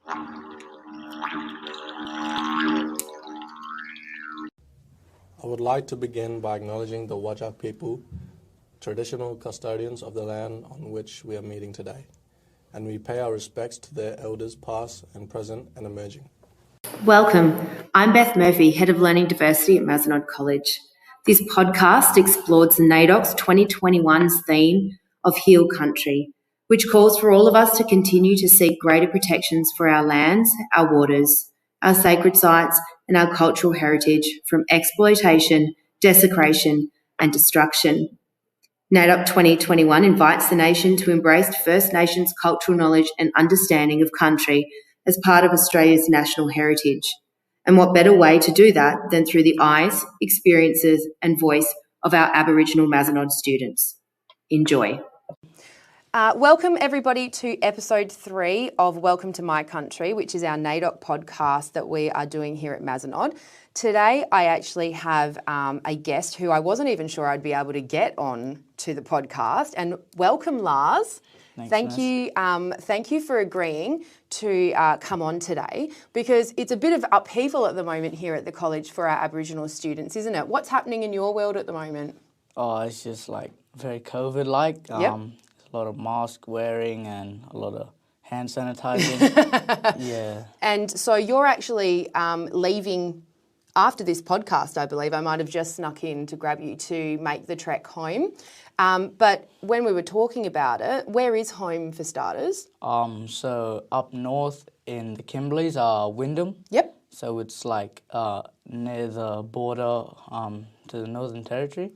I would like to begin by acknowledging the Whadjuk people, traditional custodians of the land on which we are meeting today, and we pay our respects to their elders past and present and emerging. Welcome. I'm Beth Murphy, Head of Learning Diversity at Mazenod College. This podcast explores NAIDOC's 2021's theme of Heal Country, which calls for all of us to continue to seek greater protections for our lands, our waters, our sacred sites, and our cultural heritage from exploitation, desecration, and destruction. NAIDOC 2021 invites the nation to embrace First Nations cultural knowledge and understanding of country as part of Australia's national heritage. And what better way to do that than through the eyes, experiences, and voice of our Aboriginal Mazenod students. Enjoy. Welcome everybody to episode 3 of Welcome to My Country, which is our NAIDOC podcast that we are doing here at Mazenod. Today I actually have a guest who I wasn't even sure I'd be able to get on to the podcast. And welcome, Larz. Thank you for agreeing to come on today, because it's a bit of upheaval at the moment here at the college for our Aboriginal students, isn't it? What's happening in your world at the moment? Oh, it's just like very COVID-like. Yep. A lot of mask wearing and a lot of hand sanitizing. Yeah. And so you're actually leaving after this podcast, I believe. I might have just snuck in to grab you to make the trek home. But when we were talking about it, where is home for starters? So up north in the Kimberleys are Wyndham. Yep. So it's like near the border to the Northern Territory.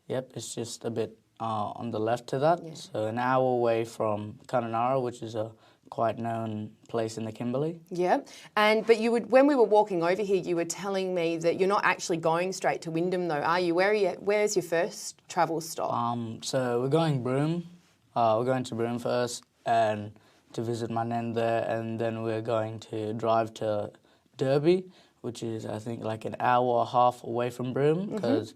Yep, it's just a bit on the left to that. Yeah. So an hour away from Kununurra, which is a quite known place in the Kimberley. Yeah, but you would, when we were walking over here, you were telling me that you're not actually going straight to Wyndham though, are you? Where's your first travel stop? So we're going Broome. We're going to Broome first and to visit my nan there, and then we're going to drive to Derby, which is I think like an hour and a half away from Broome, because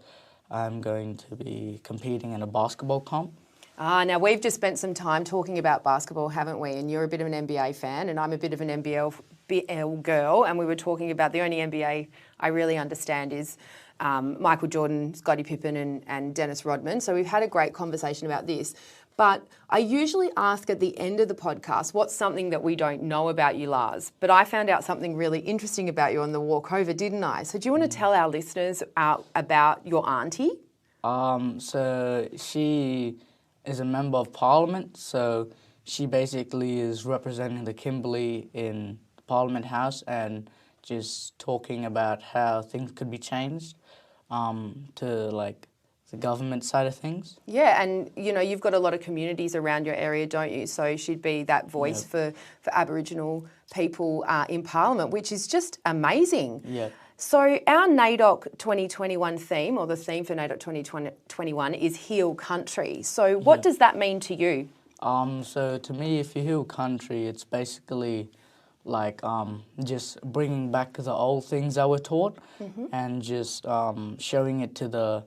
I'm going to be competing in a basketball comp. Now we've just spent some time talking about basketball, haven't we? And you're a bit of an NBA fan and I'm a bit of an NBL girl, and we were talking about the only NBA I really understand is Michael Jordan, Scottie Pippen and Dennis Rodman. So we've had a great conversation about this. But I usually ask at the end of the podcast, what's something that we don't know about you, Larz? But I found out something really interesting about you on the walk over, didn't I? So do you want to tell our listeners about your auntie? So she is a member of Parliament, so she basically is representing the Kimberley in the Parliament House and just talking about how things could be changed to like the government side of things. Yeah, and you know, you've got a lot of communities around your area, don't you? So she'd be that voice for Aboriginal people in Parliament, which is just amazing. Yeah. So our NAIDOC 2021 theme, or the theme for NAIDOC 2021 is Heal Country. So what does that mean to you? So to me, if you heal country, it's basically like just bringing back the old things that were taught and just showing it to the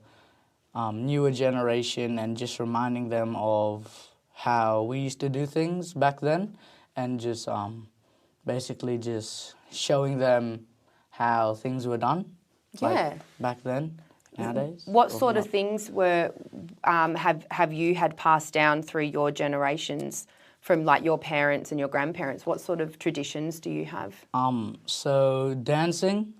newer generation and just reminding them of how we used to do things back then, and just basically just showing them how things were done back then, nowadays. What sort of things were have you had passed down through your generations from like your parents and your grandparents? What sort of traditions do you have? So dancing,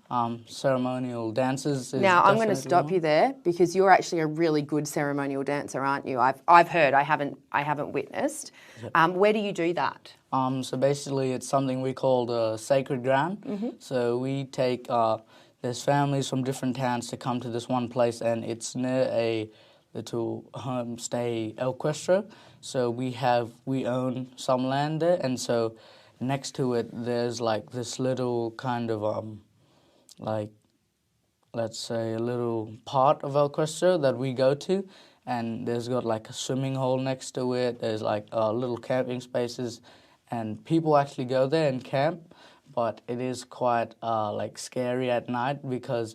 ceremonial dances. Now I'm going to stop you there, because you're actually a really good ceremonial dancer, aren't you? I've heard. I haven't witnessed. Yep. Where do you do that? So basically, it's something we call the sacred ground. So we take there's families from different towns to come to this one place, and it's near a little homestay equestra. So we own some land there, and so next to it there's like this little kind of like, let's say, a little part of equestra that we go to, and there's got like a swimming hole next to it. There's like little camping spaces, and people actually go there and camp. But it is quite like scary at night, because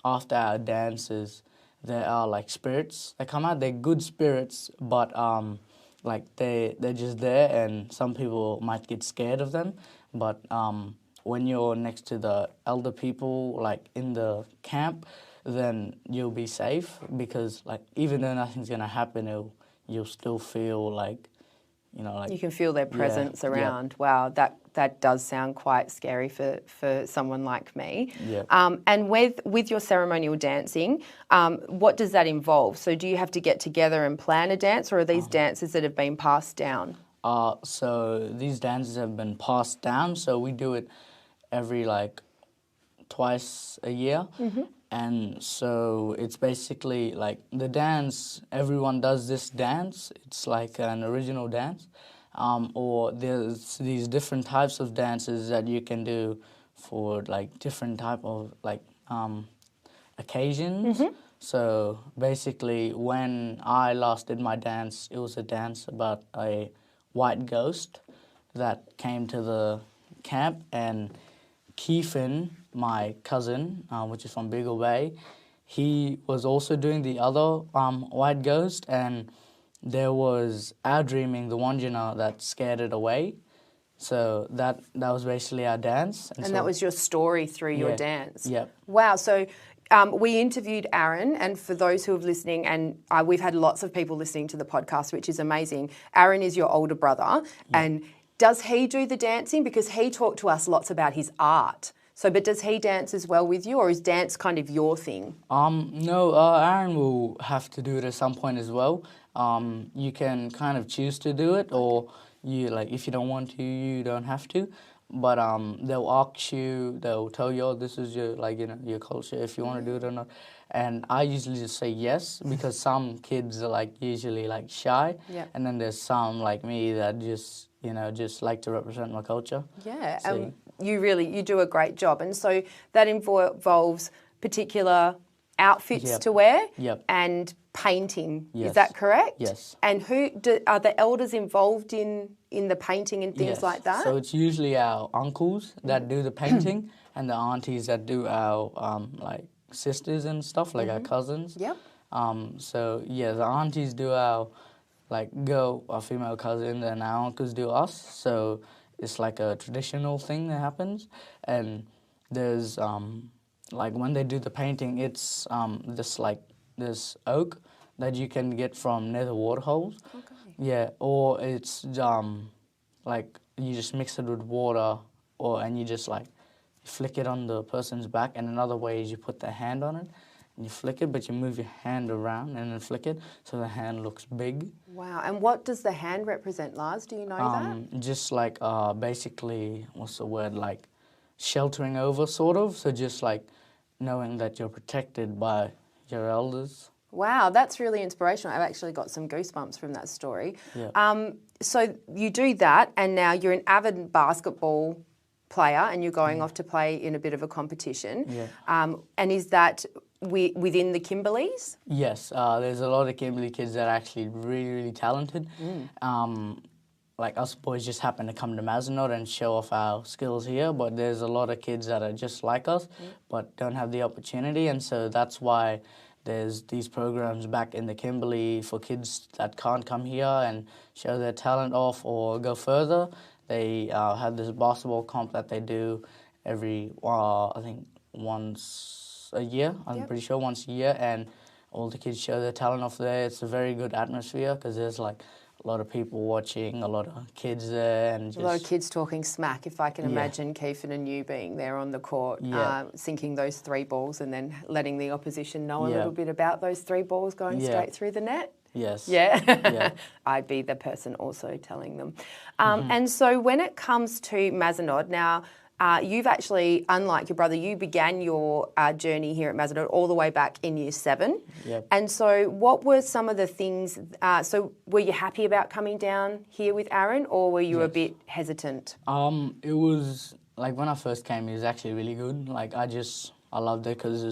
after our dances there are like spirits that come out. They're good spirits, but like they're just there, and some people might get scared of them. But when you're next to the elder people, like in the camp, then you'll be safe because like even though nothing's gonna happen, you'll still feel like, you know, like You can feel their presence yeah. around. Wow, that does sound quite scary for someone like me. Yeah. And with your ceremonial dancing, what does that involve? So do you have to get together and plan a dance, or are these dances that have been passed down? So these dances have been passed down. So we do it every like twice a year. And so it's basically like the dance, everyone does this dance. It's like an original dance. Or there's these different types of dances that you can do for like different type of like occasions. So basically when I last did my dance, it was a dance about a white ghost that came to the camp, and Keefin, my cousin, which is from Beagle Bay, he was also doing the other white ghost, and there was our dreaming, the Wanjina, that scared it away. So that was basically our dance. And so, that was your story through your Yeah. dance? Yep. Wow, so we interviewed Aaron, and for those who are listening, and we've had lots of people listening to the podcast, which is amazing. Aaron is your older brother, and does he do the dancing? Because he talked to us lots about his art. So, but does he dance as well with you, or is dance kind of your thing? No, Aaron will have to do it at some point as well. You can kind of choose to do it, or you like if you don't want to, you don't have to. But they'll ask you, they'll tell you, oh, this is your like your culture, if you want to do it or not. And I usually just say yes because some kids are like usually like shy, Yep. and then there's some like me that just just like to represent my culture. Yeah, So- you do a great job, and so that involves particular outfits Yep. to wear Yep. and painting. Is Yes. that correct? Yes. And are the elders involved in the painting and things Yes. like that? So it's usually our uncles that do the painting and the aunties that do our like sisters and stuff, like our cousins. Yep. So yeah, the aunties do our our female cousins, and our uncles do us. So it's like a traditional thing that happens. And there's like when they do the painting, it's this oak that you can get from near the water holes. Okay. Yeah, or it's like you just mix it with water, and you just like flick it on the person's back. And another way is you put the hand on it and you flick it, but you move your hand around and then flick it so the hand looks big. Wow. And what does the hand represent, Larz? Do you know that? Just like basically, what's the word, like sheltering over sort of. So just like knowing that you're protected by your elders. Wow, that's really inspirational. I've actually got some goosebumps from that story. Yeah. So you do that, and now you're an avid basketball player, and you're going off to play in a bit of a competition. Yeah. And is that within the Kimberleys? Yes, there's a lot of Kimberley kids that are actually really, really talented. Like us boys just happen to come to Mazenod and show off our skills here, but there's a lot of kids that are just like us but don't have the opportunity, and so that's why there's these programs back in the Kimberley for kids that can't come here and show their talent off or go further. They have this basketball comp that they do every, I think, once a year. I'm pretty sure once a year, and all the kids show their talent off there. It's a very good atmosphere because there's like a lot of people watching, a lot of kids there, and just A lot of kids talking smack, if I can imagine Keefan and you being there on the court, sinking those three balls and then letting the opposition know a little bit about those three balls going straight through the net. Yes. Yeah. Yeah. I'd be the person also telling them. And so when it comes to Mazenod, now you've actually, unlike your brother, you began your journey here at Mazenod all the way back in year 7. Yep. And so what were some of the things, so were you happy about coming down here with Aaron, or were you a bit hesitant? It was, like, when I first came, it was actually really good. Like, I loved it because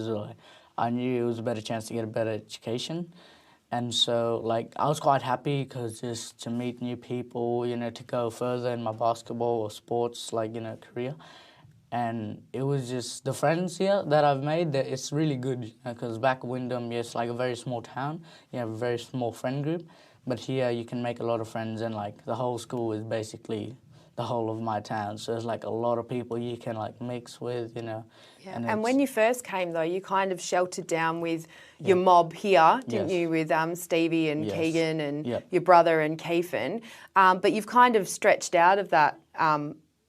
I knew it was a better chance to get a better education. And so, like, I was quite happy because just to meet new people, to go further in my basketball or sports, career. And it was just the friends here that I've made, that it's really good because back in Wyndham, it's like a very small town. You have a very small friend group. But here you can make a lot of friends, and like the whole school is basically the whole of my town. So there's like a lot of people you can like mix with, you know. Yeah. And when you first came though, you kind of sheltered down with your mob here, didn't you, with Stevie and Keegan and your brother and Keithan. But you've kind of stretched out of that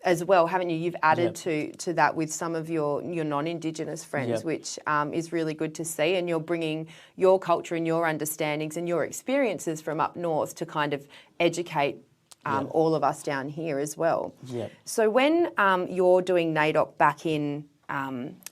as well, haven't you? You've added to that with some of your non-Indigenous friends, which is really good to see. And you're bringing your culture and your understandings and your experiences from up north to kind of educate all of us down here as well. So when you're doing NAIDOC back in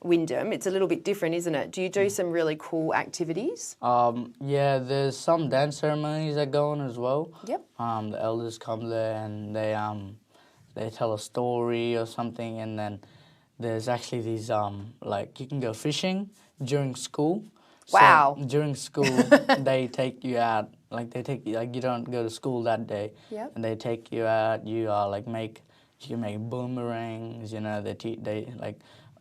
Wyndham, it's a little bit different, isn't it? Do you do some really cool activities? Yeah, there's some dance ceremonies that go on as well. Yep. The elders come there and they tell a story or something, and then there's actually these like you can go fishing during school. Wow. So during school they take you out, like they take you, like you don't go to school that day. Yep. And they take you out, you can make boomerangs, you know, they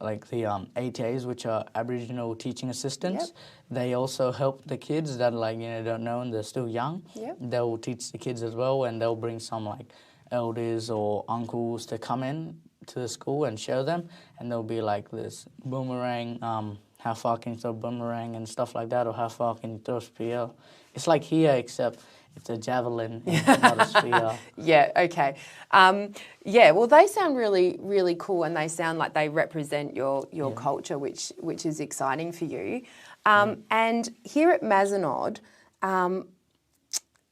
like the ATAs, which are Aboriginal teaching assistants. They also help the kids that like, you know, don't know and they're still young. They'll teach the kids as well, and they'll bring some like elders or uncles to come in to the school and show them, and there'll be like this boomerang, how far can you throw a boomerang and stuff like that, or how far can you throw a spear. It's like here, except it's a javelin, not a spear. Yeah, okay. Yeah, well, they sound really, really cool, and they sound like they represent your culture, which is exciting for you. And here at Mazenod,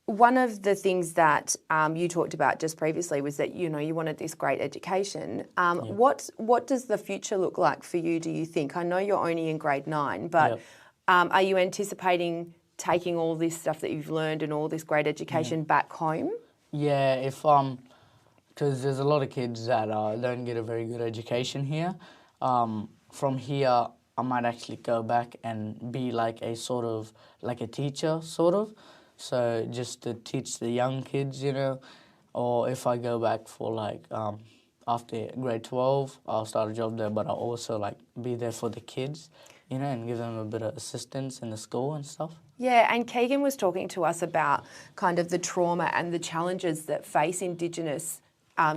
one of the things that you talked about just previously was that, you know, you wanted this great education. What does the future look like for you, do you think? I know you're only in grade 9, but are you anticipating taking all this stuff that you've learned and all this great education back home? Yeah, if because there's a lot of kids that don't get a very good education here. From here, I might actually go back and be like a sort of, like a teacher, sort of. So just to teach the young kids, you know, or if I go back for like, after grade 12, I'll start a job there, but I'll also like be there for the kids, you know, and give them a bit of assistance in the school and stuff. Yeah, and Keegan was talking to us about kind of the trauma and the challenges that face Indigenous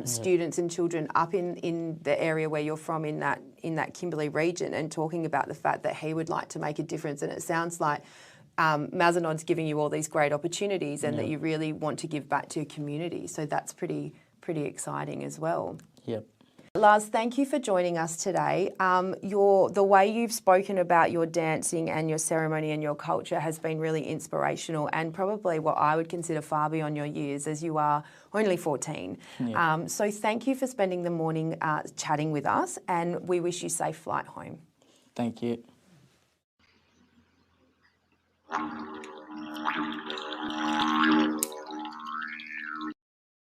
students and children up in the area where you're from, in that Kimberley region, and talking about the fact that he would like to make a difference. And it sounds like Mazenod's giving you all these great opportunities, and that you really want to give back to your community. So that's pretty exciting as well. Yep. Larz, thank you for joining us today. The way you've spoken about your dancing and your ceremony and your culture has been really inspirational, and probably what I would consider far beyond your years, as you are only 14. So thank you for spending the morning chatting with us, and we wish you safe flight home. Thank you.